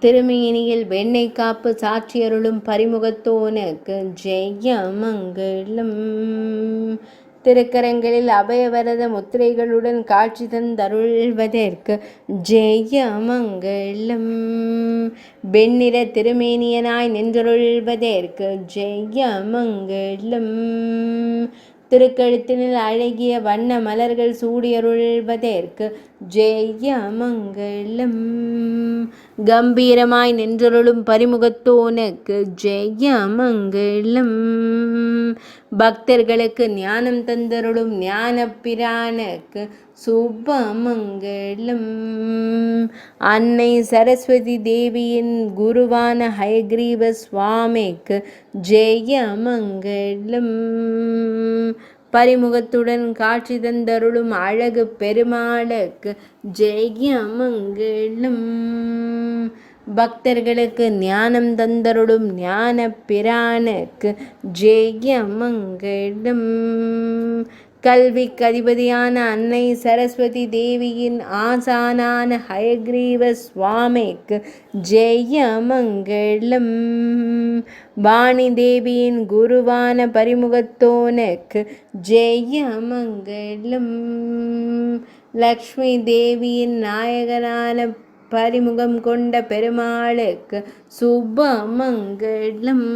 திருமேனியில் வெண்ணெய் காப்பு சாட்சியருளும் பரிமுகத்தோனுக்கு ஜெயமங்கலம். திருக்கரங்களில் அபயவரத முத்திரைகளுடன் காட்சி தந்தருள்வதற்கு ஜெயமங்கலம். வெண்ணிற திருமேனியனாய் நின்றருள்வதற்கு ஜெயமங்கலம். திருக்கழுத்தினில் அழகிய வண்ண மலர்கள் சூடியருள்வதற்கு ஜெயமங்கலம். கம்பீரமாய் நின்றருளும் பரிமுகத்தோனுக்கு ஜெயமங்கலம். பக்தர்களுக்கு ஞானம் தந்தருளும் ஞான பிரானுக்கு சுபமங்கலம். அன்னை சரஸ்வதி தேவியின் குருவான ஹயக்ரீவ சுவாமிக்கு ஜெயமங்கலம். பரிமுகத்துடன் காட்சி தந்தருளும் அழகு பெருமாளுக்கு ஜெயமங்கலம். பக்தர்களுக்கு ஞானம் தந்தருளும் ஞான பிரானுக்கு ஜெயமங்கலம். கல்விக்கு அதிபதியான அன்னை சரஸ்வதி தேவியின் ஆசானான ஹயக்ரீவ சுவாமிக்கு ஜெயமங்கலம். வாணி தேவியின் குருவான பரிமுகத்தோனுக்கு ஜெயமங்கலம். லக்ஷ்மி தேவியின் நாயகனான பரிமுகம் கொண்ட பெருமாளுக்கு சுபமங்கலம்.